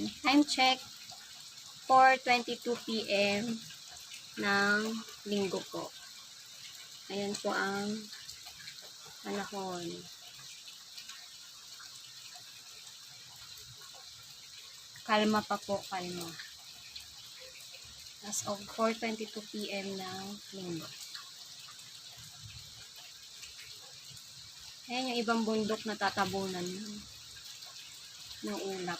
Time check, 4:22 p.m. ng linggo po. Ayan po ang panahon. Kalma pa po, kalma. As of 4:22 p.m. ng linggo. Ayan yung ibang bundok na tatabunan ng ulap.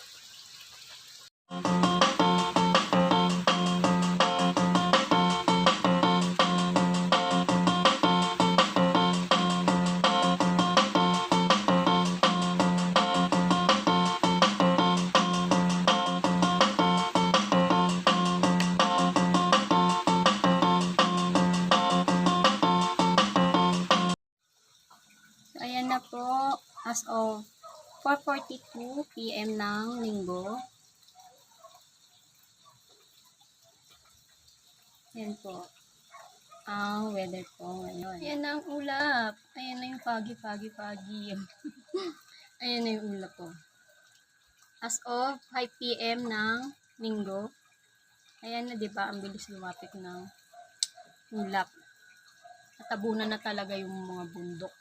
Ayan na po, as of 4:42 p.m. ng linggo. Ayan po, ang weather po ngayon. Ayan na ang ulap. Ayan na yung foggy. Ayan na yung ulap po. As of 5 p.m. ng linggo. Ayan na, diba? Ang bilis lumapit ng ulap. Natabunan na talaga yung mga bundok.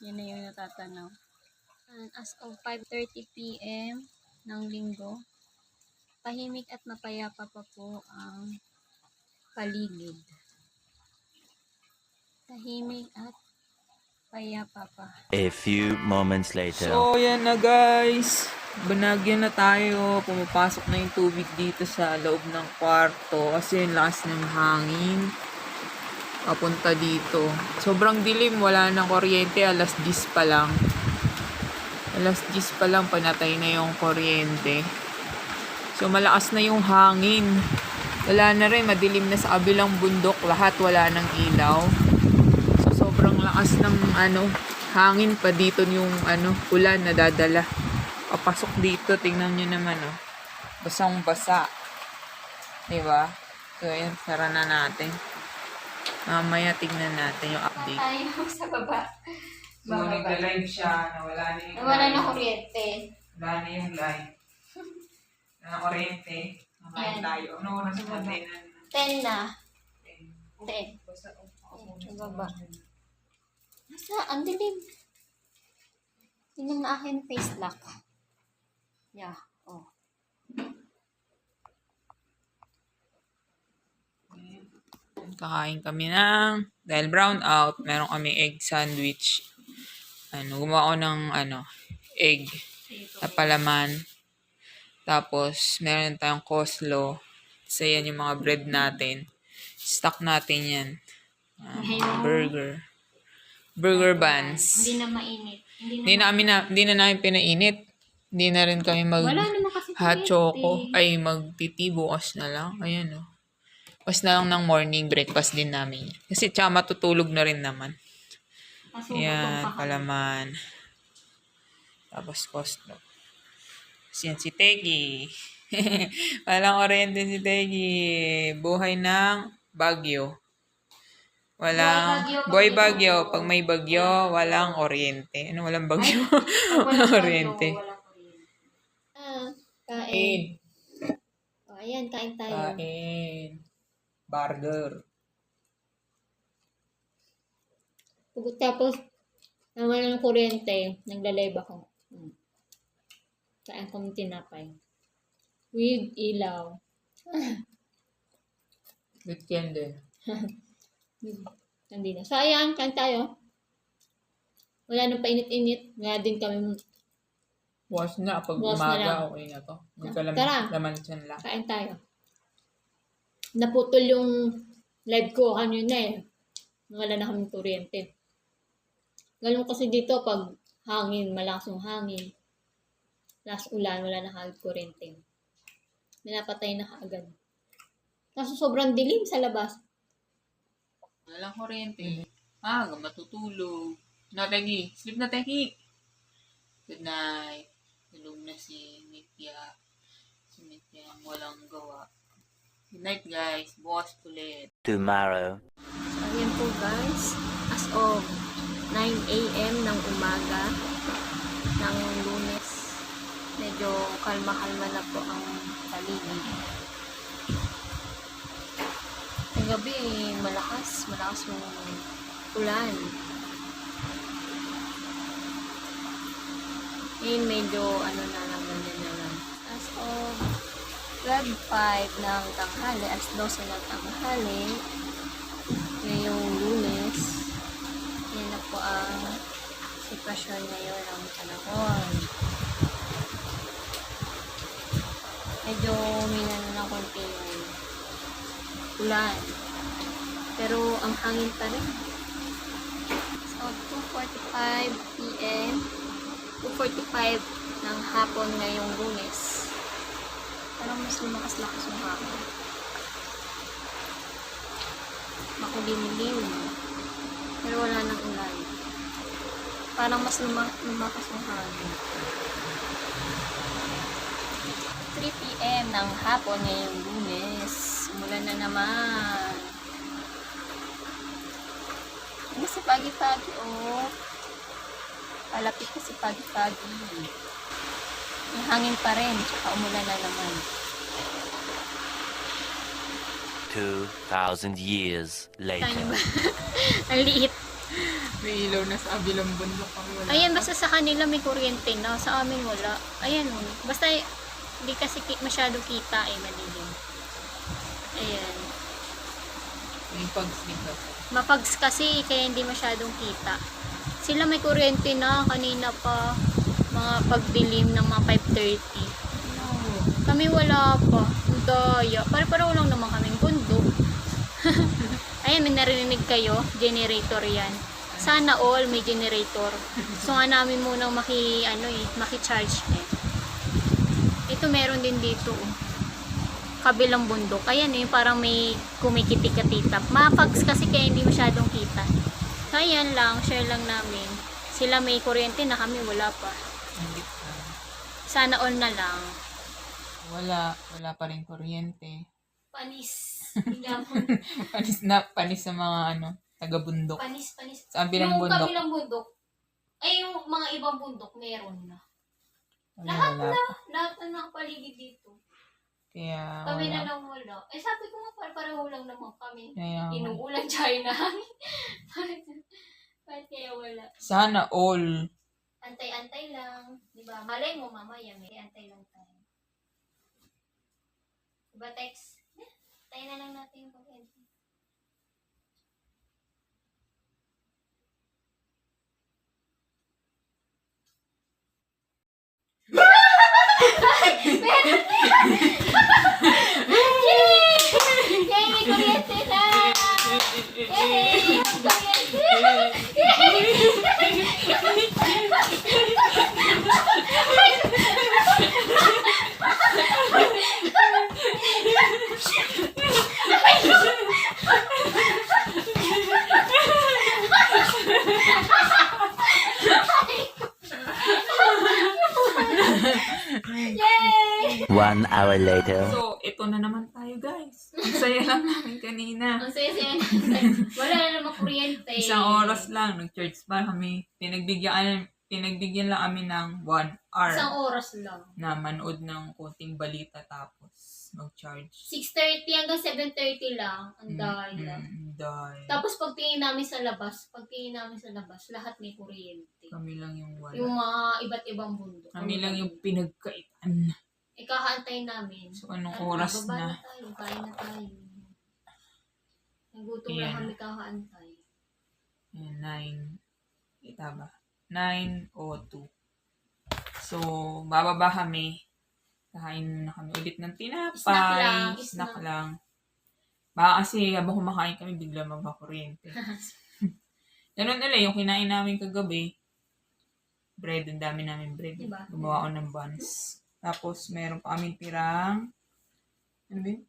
Yan na yung natatanaw. And as of 5:30 p.m. ng linggo, tahimik at mapayapa pa po ang paligid. Tahimik at payapa pa. A few moments later. So, yan na guys. Banagyan na tayo. Pumapasok na yung tubig dito sa loob ng kwarto. Kasi yung lakas ng hangin. Papunta dito. Sobrang dilim. Wala nang kuryente. Alas 10 pa lang. Alas 10 pa lang. Panatay na yung kuryente. So, malakas na yung hangin. Wala na rin. Madilim na sa kabilang bundok. Lahat wala ng ilaw. So, sobrang lakas ng hangin pa dito yung ulan na dadala. Papasok dito. Tingnan nyo naman basang-basa. Diba? So, ayan. Sara na natin. Mamaya tignan natin yung update. Tayo sa baba. So, nagla-live siya. Nawala na yung Nawala live. na kuryente. Wala na yung live. Wala na kuryente. Nakain Ayan. tayo. Ano oras na din? 10 na. 10. Basta, Sa baba. Nasa, ang dilim. Tingnan na akin face lock. Yeah. Oh. Kakain kami ng, dahil brown out, meron kami egg sandwich. Gumawa ko ng, egg na palaman. Tapos, meron tayong coleslaw. So, yan yung mga bread natin. Stock natin yan. Burger. Burger buns. Hindi na mainit. Hindi na namin pinainit. Hindi na rin kami Wala naman kasi hot kuryente. choco. Ay, magtiti bukas na lang. Ayan Bukas na lang ng morning breakfast din namin. Kasi tsaka matutulog na rin naman. Ayan, palaman. Tapos coleslaw. Yan si Teggy. Walang oriente si Teggy. Buhay ng Bagyo. Buhay Bagyo. Pag may bagyo, walang oriente. Ano walang bagyo? Walang oriente. Kain. O, ayan, kain tayo. Kain. Burger. Tapos, nawala ng kuryente, nagla-live ako. Kain kong tinapay. With ilaw. With candle. Hindi na. So, ayan, kain tayo. Wala nang painit-init. Nga din kami. Bukas na. Pag Bukas na lang. umaga, okay na to. Tara. Laman dyan lang. Kain tayo. Naputol yung live ko kanina Wala na kaming kuryente. Ganun kasi dito pag hangin, malakas yung hangin. Last ulan, wala na kagad kuryente. Minapatay na kaagad. Kaso sobrang dilim sa labas. Walang kuryente. Matutulog. Na, Tegi. Sleep na, Tegi. Good night. Tulog na si Nitya. Si Nitya walang gawa. Good night, guys. Bukas ulit. Tomorrow. So, ayan po guys. As of 9 a.m. ng umaga ng Lunes Medyo kalma-kalma na po ang paligid. Ang gabi, malakas yung ulan. Ngayon medyo ano na lang, ganyan na lang. As of 12:05 ng tanghali, as 12 ng tanghali, ngayong Lunes, yan na po ang sitwasyon ngayon ng panahon. Medyo minano ng konti yung ulan. Pero ang hangin pa rin. So, 2:45 p.m. 2:45 ng hapon ngayong Lunes. Parang mas lumakas-lakas yung hapon. Makulimlim. Pero wala nang ulan. Parang mas lumakas yung hangin. 3 p.m. ng hapon ngayong Lunes. Umulan na naman. Ano si Pagi-Pagi, oh. Palapit ko si Pagi-Pagi. May hangin pa rin, tsaka umulan na naman. 2,000 years later. Ang liit. May ilaw na sa abilang bundok kami. Wala. Ayan, basta sa kanila may kuryente na. Sa amin wala. Ayan, oh. Basta hindi kasi masyado kita madilim. Ayan. May pag-sleep ako. Mapags kasi, kaya hindi masyadong kita. Sila may kuryente na, kanina pa, mga pagdilim ng mga 5:30. No. Kami wala pa. Ang daya. Pare-pareho lang naman kaming bundok. Ayan, may narinig kayo. Generator yan. Sana all may generator. So nga namin munang maki-charge Ito meron din dito. Kabilang bundok. Ayan parang may kumikiti-katitap. Mapags kasi kaya hindi masyadong kita. So ayan lang, share lang namin. Sila may kuryente na, kami wala pa. Hindi pa. Sana all na lang. Wala pa rin kuryente. Panis. Panis sa mga taga-bundok. Panis. Sa kabilang bundok. Kabilang bundok. Ay, yung mga ibang bundok, meron na. Wala pa. Lahat na nakapaligid dito. Kaya Kami wala. na lang wala. Sabi ko nga, pareho lang naman kami. Kaya Inuulan China. Bakit kaya wala? sana all. Antay-antay lang. Diba? Malay mo mamaya, may antay lang tayo. Diba, Tex? Tayo na lang natin yung pag-entry. Yay! Yay! May kuryente na! Yay! Kuryente! Yay! 1 hour later. So, ito na naman tayo, guys. Ang saya lang namin kanina. Ang saya-saya. Wala na namang kuryente. Isang oras lang, nag-charge pa kami. Pinagbigyan lang kami ng 1 hour Isang oras lang. na manood ng konting balita tapos mag-charge. 6:30 hanggang 7:30 lang. Ang daya. Dahil Tapos pagtingin namin sa labas, lahat may kuryente. kami lang yung wala. Yung mga iba't ibang bundok. Kami lang yung pinagkaitan. Ikahaantay namin. So, anong oras baba na? tayo, kain na tayo. Nagutom Ayan. lang kami kakaantay. Ayan, 9. Kita ba? 9:02. So, bababa kami. Kahain na kami ulit ng tinapay. Snack lang, Snack snack. lang. Baka kasi habang kumakain kami, bigla magkakuryente. Ganun ulit, yung kinain namin kagabi, bread, ang dami namin bread. Diba? Gumawa ko ng buns. Tapos, meron pa kami tirang, ano ba yun?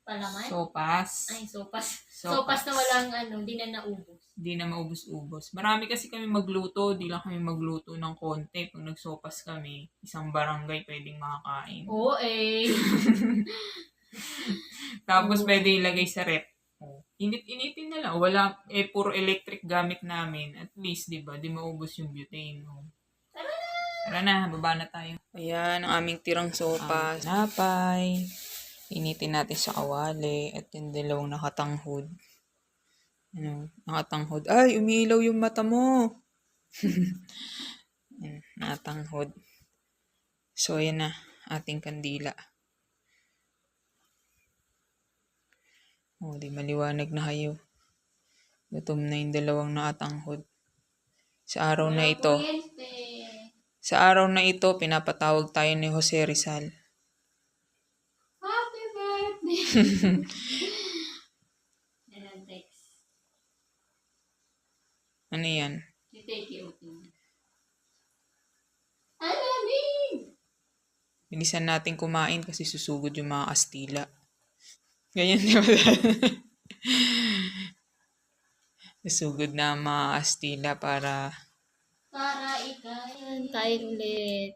Palaman? Sopas. Ay, sopas. Sopas. Sopas na walang di na naubos. Di na maubos-ubos. Marami kasi kami magluto, di lang kami magluto ng konti. Pag nagsopas kami, isang barangay pwedeng makakain. Oo Tapos Oo. pwede ilagay sa rep. Init-initin na lang. Wala, puro electric gamit namin. At least, di ba, di maubos yung butane. Tara na! Tara na, baba na tayo. Ayan, ang aming tirang sopa. Napay. Initin natin sa kawali. At yung dalawang nakatanghod. Ano, nakatanghod. Ay, umiilaw yung mata mo. Ayan, nakatanghod. So, ayan na. Ating kandila. Oh, di maliwanag na kayo. Gutom na yung dalawang nakatanghod. Sa araw na ito. Sa araw na ito, pinapatawag tayo ni Jose Rizal. Happy birthday! Yan, text. Ano yan? You take it, okay. Alamig! Bilisan natin kumain kasi susugod yung mga Kastila. Ganyan, di ba? Susugod na ang mga Kastila para Para ikaw. Kain ulit.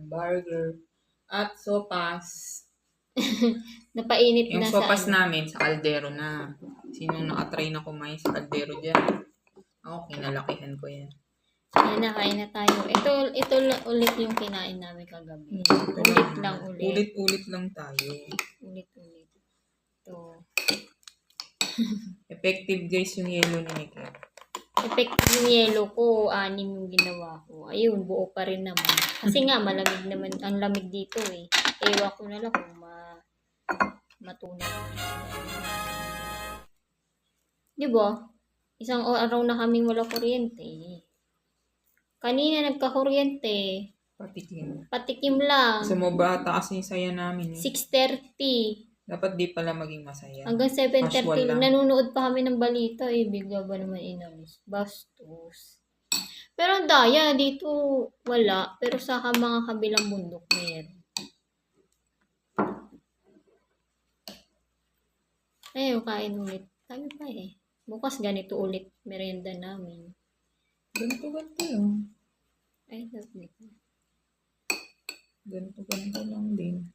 burger at sopas. Napainit Yung na sopas sa ano. namin sa kaldero na. Sinong nakatry na kumain sa kaldero dyan? Ako, kinalakihan ko yan. Kain na tayo. Ito ulit yung kinain namin kagabi. Ulit lang ulit. Ulit-ulit lang tayo. Ulit-ulit. Ito. Effective guys yung yellow ni Nika. Effective yung yellow ko. 6 yung ginawa ko. Ayun, buo pa rin naman. Kasi nga, malamig naman. Ang lamig dito eh. Ewan ko na lang kung matunaw. Di ba? Isang araw na kaming wala kuryente. Kanina nagka-kuryente. Patikim. Patikim lang. Sumobata kasi yung saya namin eh. 6:30. Dapat di pala maging masaya. Hanggang 7:30 Casual lang. nanonood pa kami ng balita eh. Bigla ba naman inalis? Bastos. Pero ang daya, dito wala. Pero sa mga kabilang bundok meron. Ayun, kain ulit. Tayo pa eh. Bukas ganito ulit merienda namin. Ganto-ganto lang. Ay, lovely. Ganto-ganto lang din.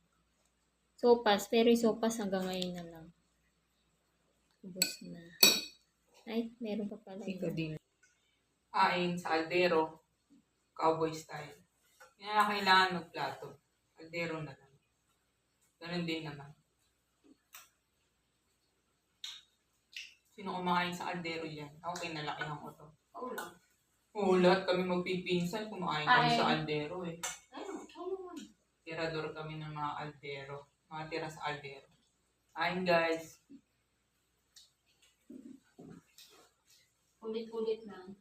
Sopas. Pero yung sopas hanggang ngayon na lang. Ubus na. Ay, meron pa pala Sika yun. din. Kain sa kaldero. Cowboy style. Kaya kailangan magplato. Kaldero na lang. Ganun din naman. Sino kumakain sa kaldero dyan? Ako kinalakihan ko to. Oo lang. Oo, lahat kami magpipinsan. Kumakain kami Ay. sa kaldero eh. Ayun, ayun. Tirador kami ng mga kaldero. Mga tira sa kaldero. Kain guys. Ulit-ulit lang.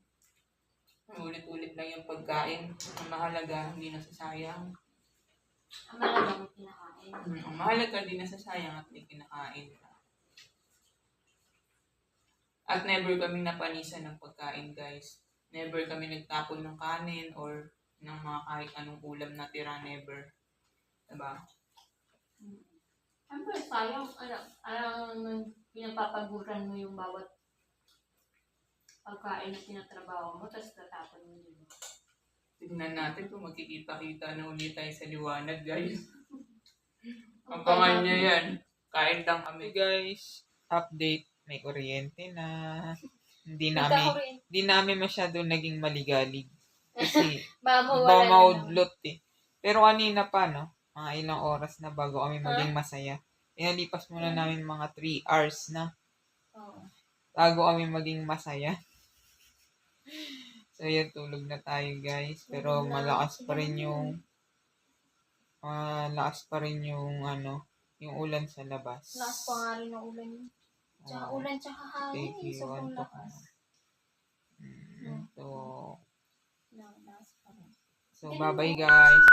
Ulit-ulit lang yung pagkain. Ang mahalaga, hindi nasasayang. Ang malagang kinakain. Ang mahalaga, hindi nasasayang at may kinakain. At never kami napanisan ng pagkain, guys. Never kami nagtapon ng kanin or ng mga kahit anong ulam na tira, never. Diba? Siyempre, sayang, pinapapaguran mo yung bawat pagkain na tinatrabaho mo, tapos tatapon mo yun. Tignan natin kung magkikita-kita na ulit tayo sa liwanag, guys. Abangan niya yan. Kain lang kami, guys. Update. May kuryente na. Hindi namin masyado naging maligalig. Kasi baka maudlot eh. Pero kanina pa, no? Mga ilang oras na bago kami maging masaya. Pinalipas muna namin mga 3 hours na. Bago kami maging masaya. So, yun, tulog na tayo, guys. Pero malakas pa rin yung yung ulan sa labas. Lakas pa nga rin ng ulan yun. Tsaka ulan, tsaka hangin. Thank you. Sobrang lakas. So, Lakas pa rin. bye-bye, guys.